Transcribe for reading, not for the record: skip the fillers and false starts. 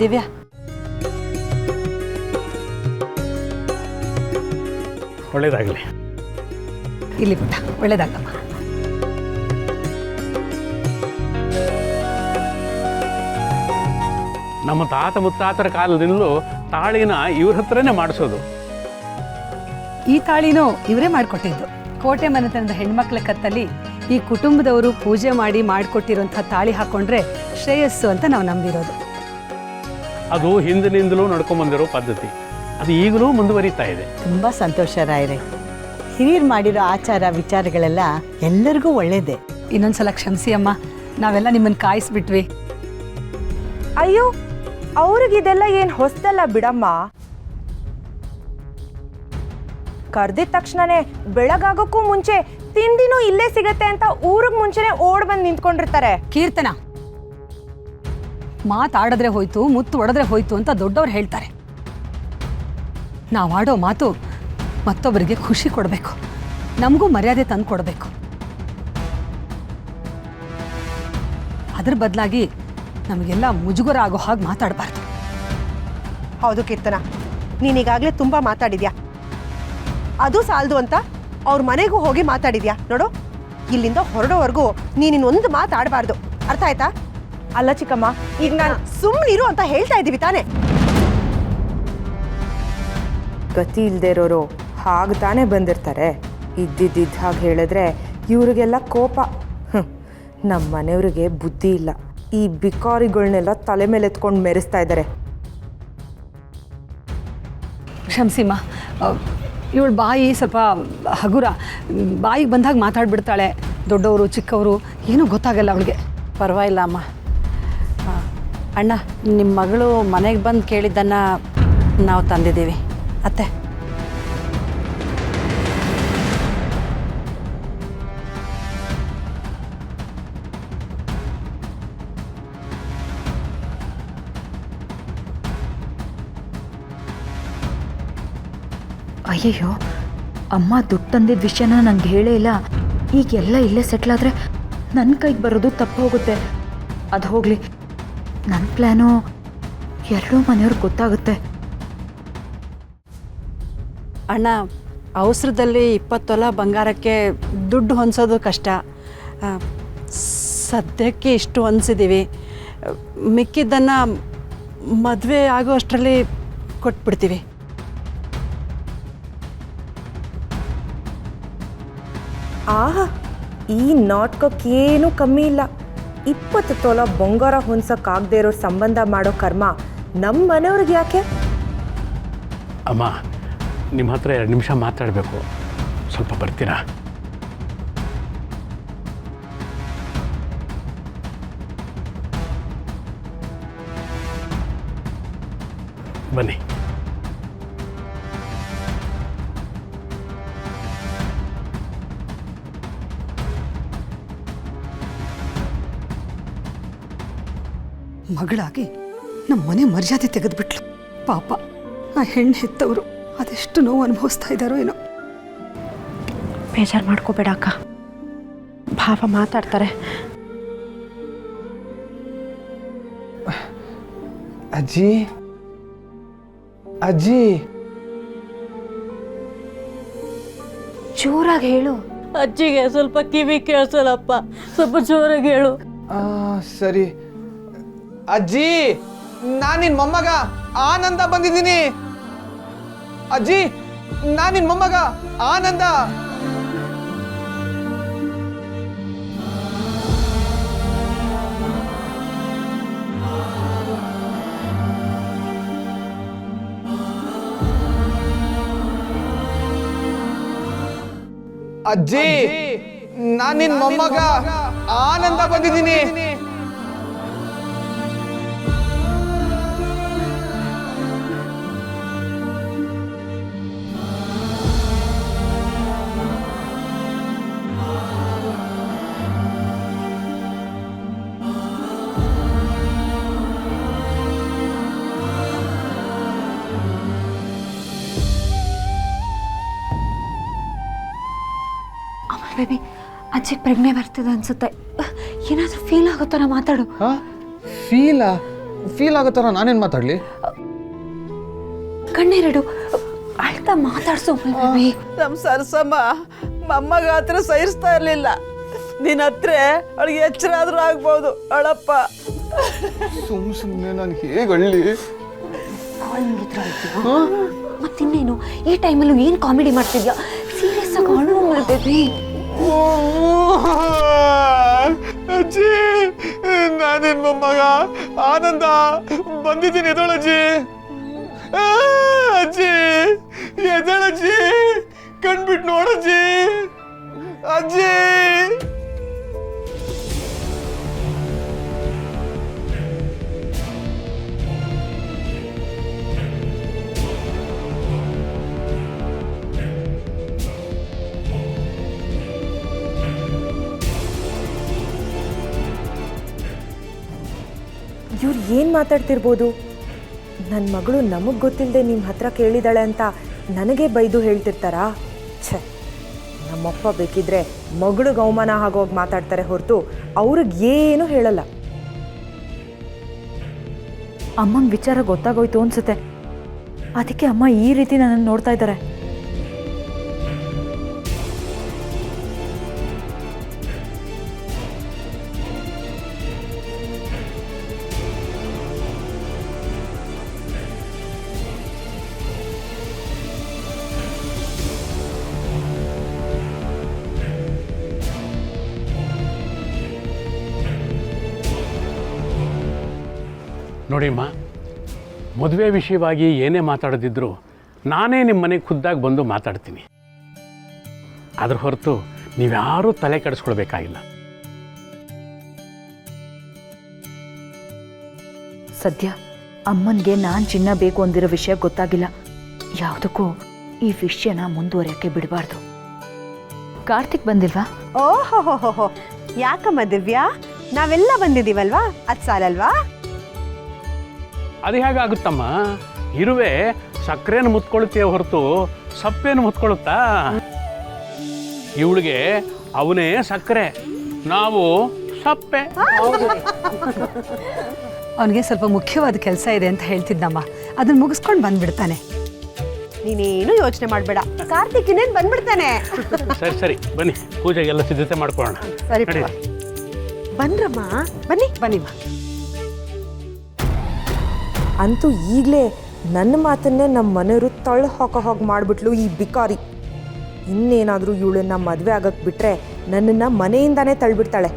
ದಿವ್ಯಾ, ಒಳ್ಳೇದಾಗಲಿ. ಇಲ್ಲಿ ಪುಟ್ಟ, ಒಳ್ಳೇದಾಗಮ್ಮ. ನಮ್ಮ ತಾತ ಮುತ್ತಾತರ ಕಾಲದಿಂದಲೂ ತಾಳಿನ ಇವ್ರ ಹತ್ರನೇ ಮಾಡಿಸೋದು. ಈ ತಾಳಿನೂ ಇವರೇ ಮಾಡಿಕೊಟ್ಟಿದ್ದು. ಕೋಟೆ ಮನೆತನದ ಹೆಣ್ಮಕ್ಳ ಕತ್ತಲ್ಲಿ ಈ ಕುಟುಂಬದವರು ಪೂಜೆ ಮಾಡಿ ಮಾಡಿಕೊಟ್ಟಿರುವಂಥ ತಾಳಿ ಹಾಕೊಂಡ್ರೆ ಶ್ರೇಯಸ್ಸು ಅಂತ ನಾವು ನಂಬಿರೋದು. ಅದು ಹಿಂದಿನಿಂದಲೂ ನಡ್ಕೊಂಬಂದಿರೋ ಪದ್ಧತಿ. ಅದು ಈಗಲೂ ಮುಂದುವರಿತಾ ಇದೆ. ತುಂಬ ಸಂತೋಷ ರಾಯರೇ. ಹಿರಿಯರು ಮಾಡಿರೋ ಆಚಾರ ವಿಚಾರಗಳೆಲ್ಲ ಎಲ್ಲರಿಗೂ ಒಳ್ಳೇದೇ. ಇನ್ನೊಂದ್ಸಲ ಕ್ಷಮಿಸಿ ಅಮ್ಮ, ನಾವೆಲ್ಲ ನಿಮ್ಮನ್ನು ಕಾಯಿಸ್ಬಿಟ್ವಿ. ಅಯ್ಯೋ, ಅವ್ರಿಗಿದೆಲ್ಲ ಏನು ಹೊಸದಲ್ಲ ಬಿಡಮ್ಮ. ಕರ್ದಿದ ತಕ್ಷಣನೇ ಬೆಳಗಾಗೋಕ್ಕೂ ಮುಂಚೆ ತಿಂಡಿನೂ ಇಲ್ಲೇ ಸಿಗತ್ತೆ ಅಂತ ಊರಿಗೆ ಮುಂಚೆನೆ ಓಡ್ ಬಂದು ನಿಂತ್ಕೊಂಡಿರ್ತಾರೆ. ಕೀರ್ತನ, ಮಾತಾಡಿದ್ರೆ ಹೋಯ್ತು, ಮುತ್ತು ಒಡೆದ್ರೆ ಹೋಯ್ತು ಅಂತ ದೊಡ್ಡವ್ರು ಹೇಳ್ತಾರೆ. ನಾವಾಡೋ ಮಾತು ಮತ್ತೊಬ್ಬರಿಗೆ ಖುಷಿ ಕೊಡಬೇಕು, ನಮಗೂ ಮರ್ಯಾದೆ ತಂದು ಕೊಡಬೇಕು. ಅದ್ರ ಬದಲಾಗಿ ನಮಗೆಲ್ಲ ಮುಜುಗರ ಆಗೋ ಹಾಗೆ ಮಾತಾಡಬಾರ್ದು. ಹೌದು ಕೀರ್ತನ, ನೀನೀಗಾಗಲೇ ತುಂಬ ಮಾತಾಡಿದ್ಯಾ. ಅದು ಸಾಲದು ಅಂತ ಅವ್ರ ಮನೆಗೂ ಹೋಗಿ ಮಾತಾಡಿದ್ಯಾ. ನೋಡು, ಇಲ್ಲಿಂದ ಹೊರಡೋವರೆಗೂ ನೀನಿನ್ನೊಂದು ಮಾತಾಡಬಾರ್ದು, ಅರ್ಥ ಆಯ್ತಾ? ಅಲ್ಲ ಚಿಕ್ಕಮ್ಮ, ಈಗ ನಾನು ಸುಮ್ಮನಿರು ಅಂತ ಹೇಳ್ತಾ ಇದ್ದೀವಿ ತಾನೇ. ಗತಿ ಇಲ್ಲದೆ ಇರೋರು ಹಾಗೆ ತಾನೇ ಬಂದಿರ್ತಾರೆ. ಇದ್ದಿದ್ದ ಹಾಗೆ ಹೇಳಿದ್ರೆ ಇವ್ರಿಗೆಲ್ಲ ಕೋಪ. ನಮ್ಮ ಮನೆಯವ್ರಿಗೆ ಬುದ್ಧಿ ಇಲ್ಲ. ಈ ಬಿಕಾರಿಗಳನ್ನೆಲ್ಲ ತಲೆ ಮೇಲೆ ಎತ್ಕೊಂಡು ಮೆರೆಸ್ತಾ ಇದ್ದಾರೆ. ಕ್ಷಮಿಸಿಮ್ಮ, ಇವಳು ಬಾಯಿ ಸ್ವಲ್ಪ ಹಗುರ, ಬಾಯಿಗೆ ಬಂದಾಗ ಮಾತಾಡ್ಬಿಡ್ತಾಳೆ. ದೊಡ್ಡವರು ಚಿಕ್ಕವರು ಏನೂ ಗೊತ್ತಾಗಲ್ಲ ಅವಳಿಗೆ. ಪರವಾಗಿಲ್ಲ ಅಮ್ಮ. ಅಣ್ಣ, ನಿಮ್ಮ ಮಗಳು ಮನೆಗೆ ಬಂದು ಕೇಳಿದ್ದನ್ನು ನಾವು ತಂದಿದ್ದೀವಿ. ಅತ್ತೆ, ಅಯ್ಯಯ್ಯೋ, ಅಮ್ಮ ದುಡ್ಡು ತಂದಿದ್ದ ವಿಷಯನ ನಂಗೆ ಹೇಳೇ ಇಲ್ಲ. ಈಗೆಲ್ಲ ಇಲ್ಲೇ ಸೆಟ್ಲಾದರೆ ನನ್ನ ಕೈಗೆ ಬರೋದು ತಪ್ಪು ಹೋಗುತ್ತೆ. ಅದು ಹೋಗಲಿ, ನನ್ನ ಪ್ಲ್ಯಾನು ಎರಡೂ ಮನೆಯವ್ರಿಗೆ ಗೊತ್ತಾಗುತ್ತೆ. ಅಣ್ಣ, ಅವಸರದಲ್ಲಿ 20 ತೊಲ ಬಂಗಾರಕ್ಕೆ ದುಡ್ಡು ಹೊಂದಿಸೋದು ಕಷ್ಟ. ಸದ್ಯಕ್ಕೆ ಇಷ್ಟು ಹೊಂದಿಸಿದ್ದೀವಿ. ಮಿಕ್ಕಿದ್ದನ್ನು ಮದುವೆ ಆಗೋ ಅಷ್ಟರಲ್ಲಿ ಕೊಟ್ಬಿಡ್ತೀವಿ. ಆಹಾ, ಈ ನಾಟಕಕ್ಕೇನೂ ಕಮ್ಮಿ ಇಲ್ಲ. 20 ತೊಲ ಬಂಗಾರ ಹೊಂದ್ಸೋಕ್ಕಾಗದೇ ಇರೋ ಸಂಬಂಧ ಮಾಡೋ ಕರ್ಮ ನಮ್ಮ ಮನೆಯವ್ರಿಗೆ ಯಾಕೆ? ಅಮ್ಮ, ನಿಮ್ಮ ಹತ್ರ 2 ನಿಮಿಷ ಮಾತಾಡಬೇಕು. ಸ್ವಲ್ಪ ಬರ್ತೀರಾ? ಬನ್ನಿ. ಮಗಳಾಗಿ ನಮ್ಮ ಮನೆ ಮರ್ಯಾದೆ ತೆಗೆದುಬಿಟ್ಲು. ಪಾಪ ಆ ಹೆಣ್ಣು ಹೆತ್ತವರು ಅದೆಷ್ಟು ನೋವು ಅನುಭವಿಸ್ತಾ ಇದ್ದಾರೋ ಏನೋ. ಬೇಜಾರು ಮಾಡ್ಕೋಬೇಡ ಅಕ್ಕ, ಭಾವ ಮಾತಾಡ್ತಾರೆ. ಅಜ್ಜಿ, ಅಜ್ಜಿ, ಜೋರಾಗಿ ಹೇಳು. ಅಜ್ಜಿಗೆ ಸ್ವಲ್ಪ ಕಿವಿ ಕೇಳಿಸಲ್ಲಪ್ಪ, ಸ್ವಲ್ಪ ಜೋರಾಗಿ ಹೇಳು. ಸರಿ. ಅಜ್ಜಿ, ನಾನು ನಿನ್ನ ಮೊಮ್ಮಗ ಆನಂದ ಬಂದಿದ್ದೀನಿ. ಅಜ್ಜಿ, ನಾನು ನಿನ್ನ ಮೊಮ್ಮಗ ಆನಂದ. ಅಜ್ಜಿ, ನಾನು ನಿನ್ನ ಮೊಮ್ಮಗ ಆನಂದ ಬಂದಿದ್ದೀನಿ. ಬೇಬಿ, ಅಜ್ಜಿಗೆ ಪ್ರಜ್ಞೆ ಬರ್ತಿದೆ ಅನ್ಸುತ್ತೆ. ಏನಾದರೂ ಫೀಲ್ ಆಗುತ್ತಾನ? ಮಾತಾಡು. ಫೀಲಾ? ಫೀಲ್ ಆಗೋ ಥರ ನಾನೇನು ಮಾತಾಡಲಿ? ಕಣ್ಣೆರಡು ಅಳ್ತಾ ಮಾತಾಡ್ಸೋ ಬೇಬಿ. ನಮ್ಮ ಸರ್ಸಮ್ಮ ಮೊಮ್ಮಗ ಹತ್ರ ಸಹಿಸ್ತಾ ಇರಲಿಲ್ಲ. ನಿನ್ನ ಹತ್ರ ಅವಳಿಗೆ ಎಚ್ಚರ ಆದ್ರೂ ಆಗ್ಬೋದು. ಅಳಪ್ಪ. ಸುಮ್ಮನೆ ನಾನು ಹೇಗೆ ಅಳ್ಳಿ? ಮತ್ತಿನ್ನೇನು ಈ ಟೈಮಲ್ಲೂ ಏನು ಕಾಮಿಡಿ ಮಾಡ್ತಿದ್ಯಾ? ಸೀರಿಯಸ್ ಆಗಿ ಅಳು ಬೇಬಿ. ಅಜ್ಜಿ, ನಾನೇನ್ ಮೊಮ್ಮಗ ಆನಂದ ಬಂದಿದ್ದೀನಿ. ಎದೊಳಜ್ಜಿ, ಅಜ್ಜಿ ಎದಳಜ್ಜಿ, ಕಣ್ಬಿಟ್ಟು ನೋಡಜ್ಜಿ. ಅಜ್ಜಿ, ಇವ್ರು ಏನು ಮಾತಾಡ್ತಿರ್ಬೋದು? ನನ್ನ ಮಗಳು ನಮಗೆ ಗೊತ್ತಿಲ್ಲದೆ ನಿಮ್ಮ ಹತ್ರ ಕೇಳಿದಾಳೆ ಅಂತ ನನಗೆ ಬೈದು ಹೇಳ್ತಿರ್ತಾರಾ? ಛೆ, ನಮ್ಮಪ್ಪ ಬೇಕಿದ್ರೆ ಮಗಳಿಗೆ ಅವಮಾನ ಆಗೋಗಿ ಮಾತಾಡ್ತಾರೆ ಹೊರತು ಅವ್ರಿಗೆ ಏನು ಹೇಳಲ್ಲ. ಅಮ್ಮಂಗೆ ವಿಚಾರ ಗೊತ್ತಾಗೋಯ್ತು ಅನ್ಸುತ್ತೆ. ಅದಕ್ಕೆ ಅಮ್ಮ ಈ ರೀತಿ ನನ್ನನ್ನು ನೋಡ್ತಾ ಇದ್ದಾರೆ. ನೋಡಿಮ್ಮ, ಮದುವೆ ವಿಷಯವಾಗಿ ಏನೇ ಮಾತಾಡೋದಿದ್ರು ನಾನೇ ನಿಮ್ಮ ಮನೆಗೆ ಖುದ್ದಾಗಿ ಬಂದು ಮಾತಾಡ್ತೀನಿ. ಅದ್ರ ಹೊರತು ನೀವ್ಯಾರೂ ತಲೆ ಕೆಡಿಸ್ಕೊಳ್ಬೇಕಾಗಿಲ್ಲ. ಸದ್ಯ ಅಮ್ಮನಿಗೆ ನಾನು ಚಿನ್ನ ಬೇಕು ಅಂದಿರೋ ವಿಷಯ ಗೊತ್ತಾಗಿಲ್ಲ. ಯಾವುದಕ್ಕೂ ಈ ವಿಷಯನ ಮುಂದುವರಿಯೋಕ್ಕೆ ಬಿಡಬಾರ್ದು. ಕಾರ್ತಿಕ್ ಬಂದಿಲ್ವಾ? ಓಹೋ, ಯಾಕಮ್ಮ ದಿವ್ಯಾ, ನಾವೆಲ್ಲ ಬಂದಿದ್ದೀವಲ್ವಾ, ಅದು ಸಾಲಲ್ವಾ? ಅದು ಹೇಗಾಗುತ್ತಮ್ಮ? ಇರುವೆ ಸಕ್ಕರೆಯನ್ನು ಮುತ್ಕೊಳುತ್ತೆ ಹೊರತು ಸಪ್ಪೆಯನ್ನು ಮುತ್ಕೊಳುತ್ತಾ? ಇವಳಿಗೆ ಅವನೇ ಸಕ್ಕರೆ, ನಾವು ಸಪ್ಪೆ. ಅವನಿಗೆ ಸ್ವಲ್ಪ ಮುಖ್ಯವಾದ ಕೆಲಸ ಇದೆ ಅಂತ ಹೇಳ್ತಿದ್ದಮ್ಮ, ಅದನ್ನ ಮುಗಿಸ್ಕೊಂಡು ಬಂದ್ಬಿಡ್ತಾನೆ. ನೀನೇನು ಯೋಚನೆ ಮಾಡಬೇಡ, ಕಾರ್ತಿಕ್ ಇನ್ನೇನು ಬಂದ್ಬಿಡ್ತಾನೆ. ಸರಿ ಸರಿ, ಬನ್ನಿ, ಪೂಜೆಗೆಲ್ಲ ಸಿದ್ಧತೆ ಮಾಡ್ಕೊಳ್ಳೋಣ. ಸರಿ ನಡಿ. ಬನ್ರಮ್ಮ, ಬನ್ನಿ ಬನ್ನಿಮ್ಮ. ಅಂತೂ ಈಗಲೇ ನನ್ನ ಮಾತನ್ನೇ ನಮ್ಮ ಮನೆಯವರು ತಳ್ಳು ಹಾಕೋ ಹಾಗೆ ಮಾಡಿಬಿಟ್ಲು ಈ ಬಿಕಾರಿ. ಇನ್ನೇನಾದರೂ ಇವಳನ್ನ ಮದುವೆ ಆಗಕ್ಕೆ ಬಿಟ್ಟರೆ ನನ್ನನ್ನು ಮನೆಯಿಂದಾನೇ ತಳ್ಳಿಬಿಡ್ತಾಳೆ.